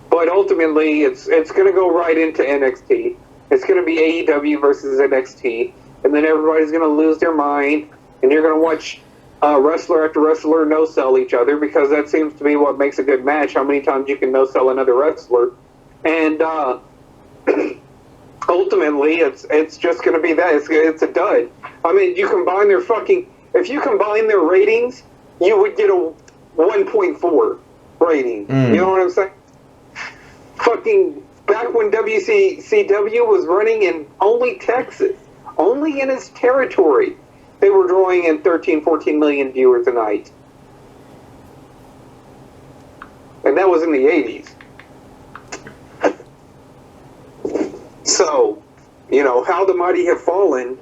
But ultimately, it's going to go right into NXT. It's going to be AEW versus NXT, and then everybody's going to lose their mind, and you're going to watch wrestler after wrestler no-sell each other, because that seems to be what makes a good match, how many times you can no-sell another wrestler. And ultimately, it's just going to be that. It's a dud. I mean, if you combine their ratings, you would get a 1.4 rating. You know what I'm saying? Fucking back when WCW was running in only Texas, only in its territory, they were drawing in 13, 14 million viewers a night. And that was in the 80s. So, how the mighty have fallen.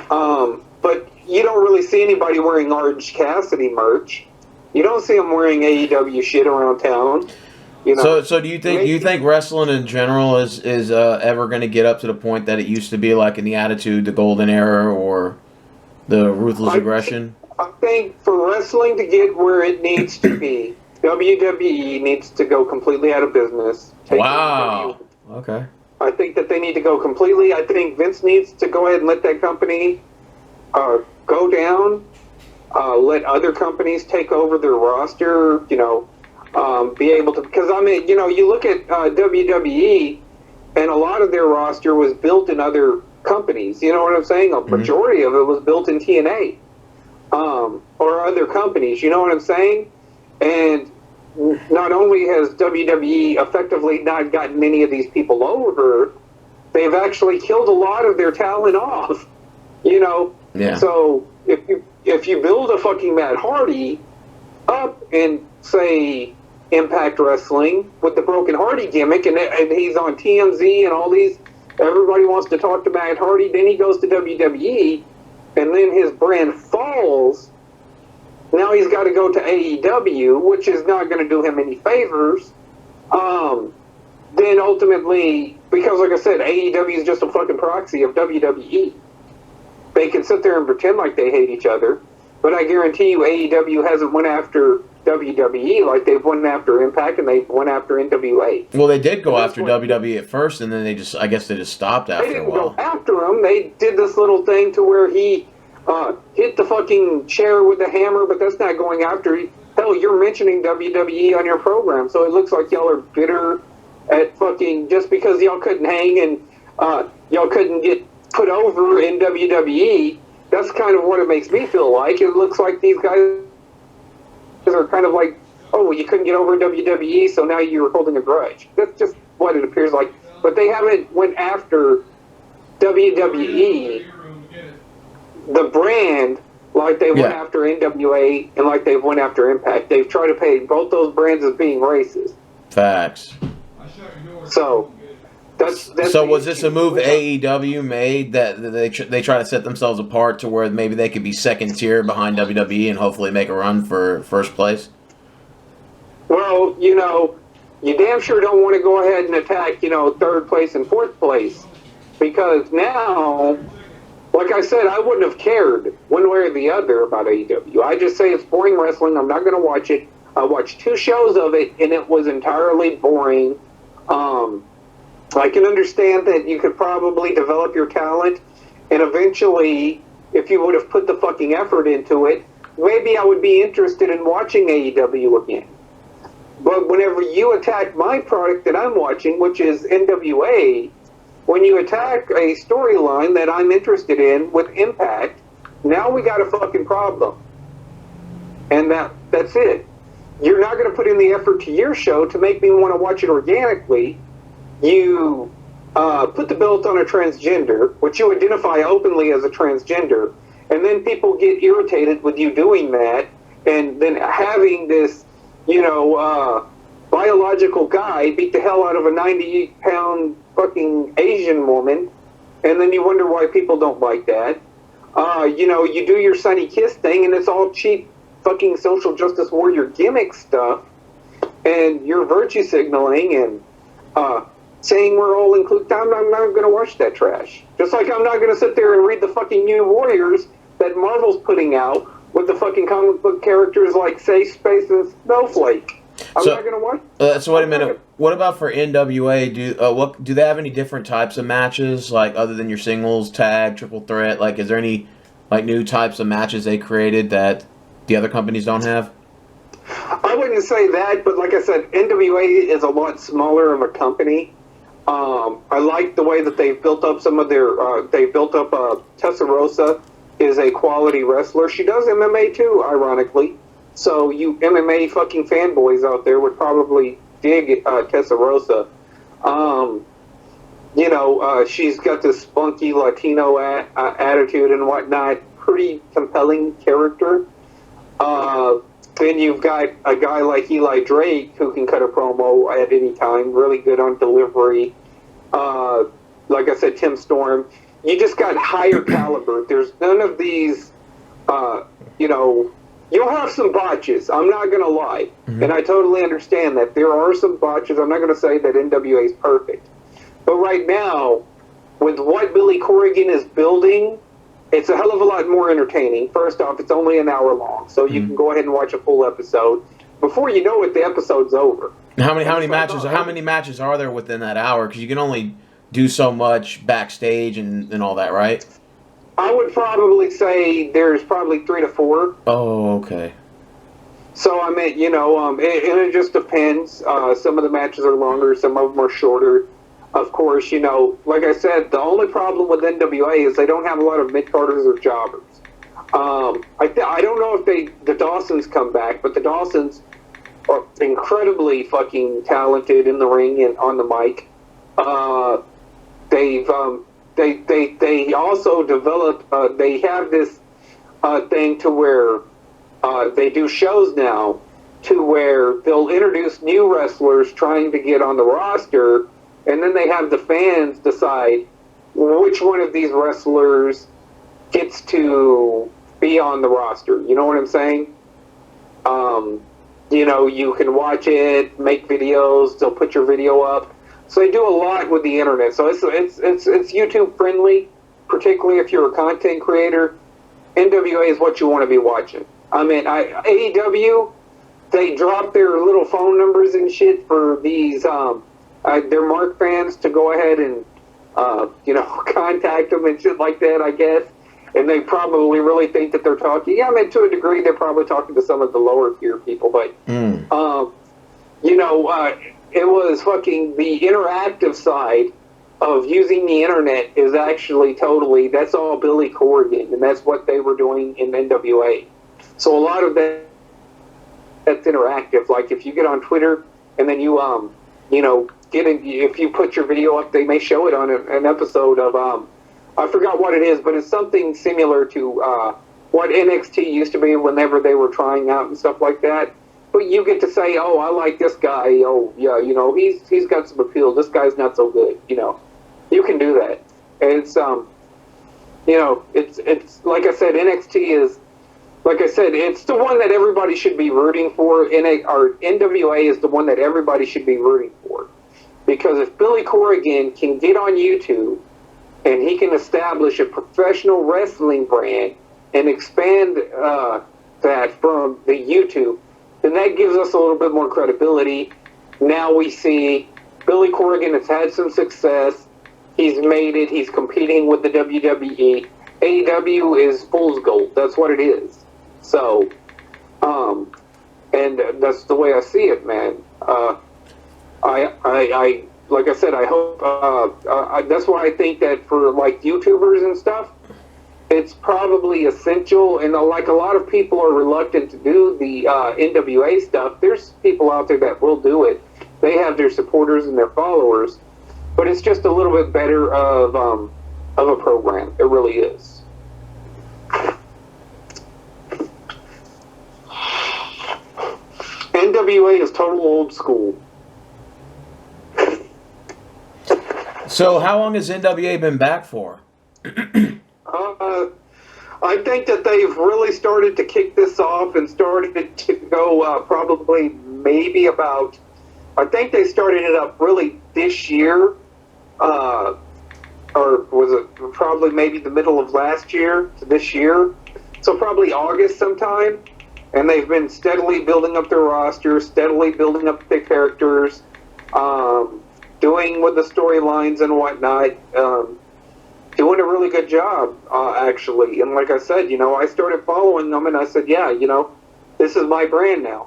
But you don't really see anybody wearing Orange Cassidy merch. You don't see them wearing AEW shit around town. So do you think wrestling in general is ever going to get up to the point that it used to be, like in the Attitude, the Golden Era, or the Ruthless Aggression? I think for wrestling to get where it needs to be, WWE needs to go completely out of business. Wow. Okay. I think that they need to go completely. I think Vince needs to go ahead and let that company go down. Let other companies take over their roster. Be able to, because you look at WWE, and a lot of their roster was built in other companies. You know what I'm saying? A majority of it was built in TNA, or other companies. You know what I'm saying? And not only has WWE effectively not gotten any of these people over, they've actually killed a lot of their talent off. Yeah. So if you build a fucking Matt Hardy up in, say, Impact Wrestling with the Broken Hardy gimmick, and he's on TMZ and all these, everybody wants to talk to Matt Hardy, then he goes to WWE, and then his brand falls. Now he's got to go to AEW, which is not going to do him any favors. Then ultimately, because like I said, AEW is just a fucking proxy of WWE. They can sit there and pretend like they hate each other, but I guarantee you AEW hasn't went after WWE like they've went after Impact and they've went after NWA. Well, they did go after WWE at first, and then I guess they just stopped after a while. They didn't go after him. They did this little thing to where he hit the fucking chair with a hammer, but that's not going after. Hell, you're mentioning WWE on your program, so it looks like y'all are bitter at fucking just because y'all couldn't hang and y'all couldn't get put over in WWE. That's kind of what it makes me feel like. It looks like these guys are kind of like, oh, you couldn't get over WWE, so now you're holding a grudge. That's just what it appears like. But they haven't went after WWE, the brand, like they went after NWA and like they went after Impact. They've tried to paint both those brands as being racist. Facts. So that's so was this a move AEW made that they try to set themselves apart to where maybe they could be second tier behind WWE and hopefully make a run for first place? Well, you damn sure don't want to go ahead and attack, third place and fourth place. Because now, like I said, I wouldn't have cared one way or the other about AEW. I just say it's boring wrestling. I'm not going to watch it. I watched 2 shows of it, and it was entirely boring. I can understand that you could probably develop your talent, and eventually, if you would have put the fucking effort into it, maybe I would be interested in watching AEW again. But whenever you attack my product that I'm watching, which is NWA, when you attack a storyline that I'm interested in with Impact, now we got a fucking problem. And that's it. You're not going to put in the effort to your show to make me want to watch it organically. You put the belt on a transgender, which you identify openly as a transgender, and then people get irritated with you doing that, and then having this, biological guy beat the hell out of a 98-pound fucking Asian woman, and then you wonder why people don't like that. You do your Sunny Kiss thing, and it's all cheap fucking social justice warrior gimmick stuff, and you're virtue signaling and saying we're all included. I'm not going to watch that trash. Just like I'm not going to sit there and read the fucking New Warriors that Marvel's putting out with the fucking comic book characters like Safe Space and Snowflake. I'm not going to watch. So wait a minute. What about for NWA? Do they have any different types of matches, like other than your singles, tag, triple threat? Like, is there any like new types of matches they created that the other companies don't have? I wouldn't say that, but like I said, NWA is a lot smaller of a company. I like the way that they've built up some of their. They built up Tessa Rosa is a quality wrestler. She does MMA too, ironically. So you MMA fucking fanboys out there would probably dig Tessa Rosa. She's got this spunky Latino attitude and whatnot. Pretty compelling character. Then you've got a guy like Eli Drake who can cut a promo at any time. Really good on delivery. Like I said, Tim Storm. You just got higher caliber. There's none of these, you'll have some botches. I'm not going to lie. Mm-hmm. And I totally understand that. There are some botches. I'm not going to say that NWA is perfect. But right now, with what Billy Corrigan is building, it's a hell of a lot more entertaining. First off, it's only an hour long, so you can go ahead and watch a full episode. Before you know it, the episode's over. How many matches are there within that hour? Because you can only do so much backstage and all that, right? I would probably say there's probably 3 to 4. Oh, okay. So, I mean, it just depends. Some of the matches are longer, some of them are shorter. Of course, like I said, the only problem with NWA is they don't have a lot of mid-carders or jobbers. I don't know if the Dawsons come back, but the Dawsons are incredibly fucking talented in the ring and on the mic. They also develop. They have this thing to where they do shows now, to where they'll introduce new wrestlers trying to get on the roster, and then they have the fans decide which one of these wrestlers gets to be on the roster. You know what I'm saying? You can watch it, make videos, they'll put your video up. So they do a lot with the internet. So it's YouTube friendly, particularly if you're a content creator. NWA is what you want to be watching. I mean, AEW, they drop their little phone numbers and shit for these their Mark fans to go ahead and contact them and shit like that, I guess. and they probably really think that they're talking. Yeah, I mean, to a degree, they're probably talking to some of the lower tier people, but it was fucking the interactive side of using the internet is actually totally, that's all Billy Corrigan, and that's what they were doing in NWA. So a lot of that's interactive. Like if you get on Twitter and then you if you put your video up, they may show it on an episode of I forgot what it is, but it's something similar to what NXT used to be whenever they were trying out and stuff like that. But you get to say, oh, I like this guy. Oh, yeah, he's got some appeal. This guy's not so good. You can do that. And it's it's like I said, NXT is, like I said, it's the one that everybody should be rooting for. Our NWA is the one that everybody should be rooting for. Because if Billy Corrigan can get on YouTube and he can establish a professional wrestling brand and expand that from the YouTube, then that gives us a little bit more credibility. Now we see Billy Corrigan has had some success. He's made it. He's competing with the WWE. AEW is fool's gold. That's what it is. So, and that's the way I see it, man. I like I said, I hope, that's why I think that for like YouTubers and stuff, it's probably essential, and like a lot of people are reluctant to do the NWA stuff. There's people out there that will do it. They have their supporters and their followers, but it's just a little bit better of a program. It really is. NWA is total old school. So how long has NWA been back for? I think that they've really started to kick this off and started to go probably maybe about, I think they started it up really this year, or was it probably maybe the middle of last year to this year? So probably August sometime. And they've been steadily building up their roster, steadily building up their characters, doing with the storylines and whatnot, doing a really good job, actually. And like I said, I started following them, and I said, yeah, this is my brand now.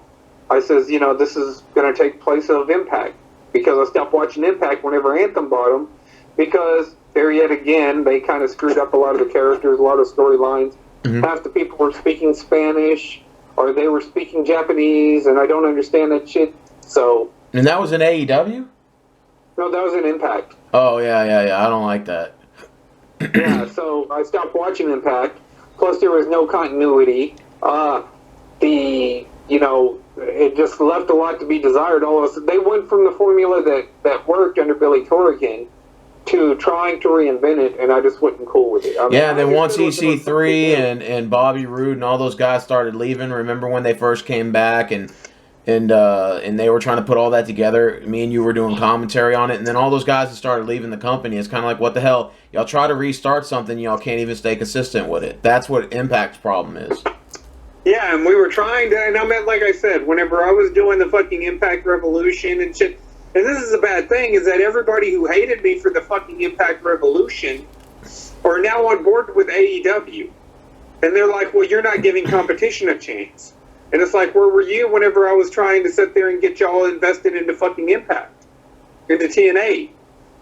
I says, this is going to take place of Impact, because I stopped watching Impact whenever Anthem bought them, because there yet again, they kind of screwed up a lot of the characters, a lot of storylines. Mm-hmm. Half the people were speaking Spanish, or they were speaking Japanese, and I don't understand that shit. So. And that was in AEW? No, that was an Impact. Oh, yeah. I don't like that. Yeah, so I stopped watching Impact. Plus, there was no continuity. It just left a lot to be desired. All of a sudden, they went from the formula that worked under Billy Corrigan to trying to reinvent it, and I just wasn't cool with it. Then once EC3 and Bobby Roode and all those guys started leaving, remember when they first came back and they were trying to put all that together, me and you were doing commentary on it, and then all those guys that started leaving the company, it's kind of like, what the hell? Y'all try to restart something, y'all can't even stay consistent with it. That's what Impact's problem is. Yeah, and we were trying to, and I meant, like I said, whenever I was doing the fucking Impact Revolution and shit, and this is a bad thing, is that everybody who hated me for the fucking Impact Revolution are now on board with AEW. And they're like, well, you're not giving competition a chance. And it's like, where were you whenever I was trying to sit there and get y'all invested into fucking Impact? Into TNA?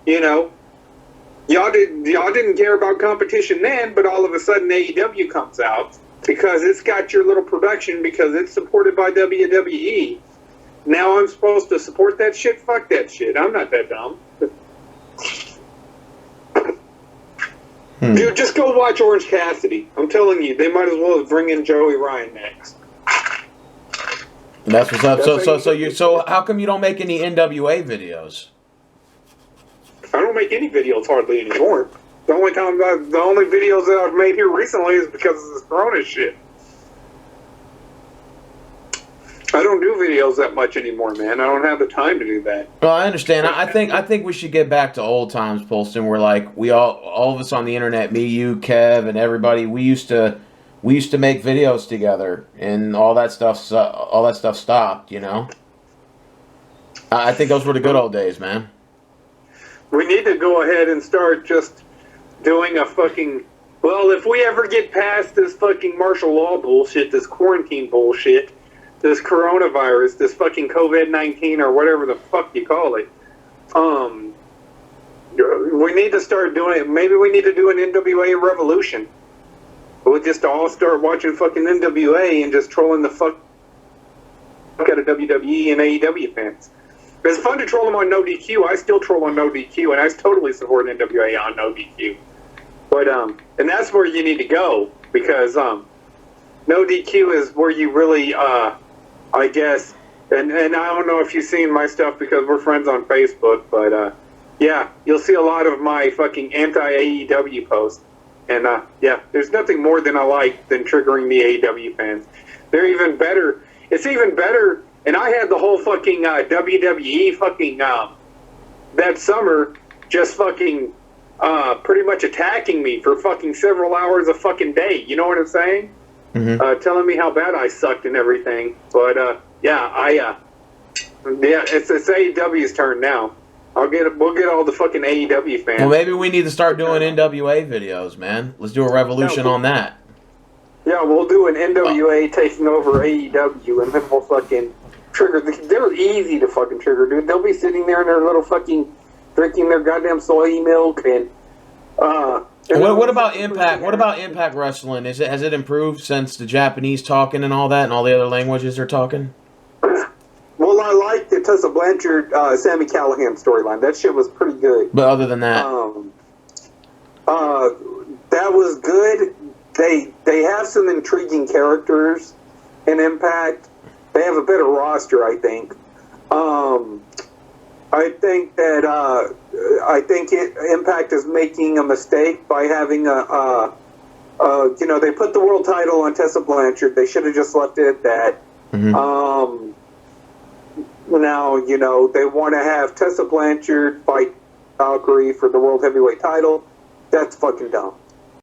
Y'all didn't care about competition then, but all of a sudden AEW comes out because it's got your little production because it's supported by WWE. Now I'm supposed to support that shit? Fuck that shit. I'm not that dumb. Dude, just go watch Orange Cassidy. I'm telling you, they might as well bring in Joey Ryan next. That's what's up. So how come you don't make any NWA videos? I don't make any videos hardly anymore. The only videos that I've made here recently is because of this Corona shit. I don't do videos that much anymore, man. I don't have the time to do that. Well, I understand. I think we should get back to old times, Polston, where like we all of us on the internet, me, you, Kev, and everybody, we used to make videos together, and all that stuff stopped. I think those were the good old days, man. We need to go ahead and start just doing a fucking Well, if we ever get past this fucking martial law bullshit, this quarantine bullshit, this coronavirus, this fucking COVID-19 or whatever the fuck you call it, we need to start doing it. Maybe we need to do an NWA revolution. We'll just all start watching fucking NWA and just trolling the fuck out of WWE and AEW fans. It's fun to troll them on No DQ. I still troll on No DQ, and I totally support NWA on No DQ. But and that's where you need to go, because No DQ is where you really, I guess, and I don't know if you've seen my stuff because we're friends on Facebook, but yeah, you'll see a lot of my fucking anti-AEW posts. And yeah, there's nothing more than I like than triggering the AEW fans. They're even better. It's even better. And I had the whole fucking WWE fucking that summer just fucking pretty much attacking me for fucking several hours a fucking day. You know what I'm saying? Mm-hmm. Telling me how bad I sucked and everything. But yeah, it's AEW's turn now. We'll get all the fucking AEW fans. Well, maybe we need to start doing NWA videos, man. Let's do a revolution on that. Yeah, we'll do an NWA taking over AEW, and then we'll fucking trigger. They're easy to fucking trigger, dude. They'll be sitting there in their little fucking drinking their goddamn soy milk and. What about Impact? What about Impact Wrestling? Has it improved since the Japanese talking and all that, and all the other languages they're talking? Well, I liked the Tessa Blanchard, Sami Callihan storyline. That shit was pretty good. But other than that, that was good. They have some intriguing characters in Impact. They have a better roster, I think. I think that Impact is making a mistake by having they put the world title on Tessa Blanchard. They should have just left it at that. Mm-hmm. Now, they want to have Tessa Blanchard fight Valkyrie for the World Heavyweight title. That's fucking dumb.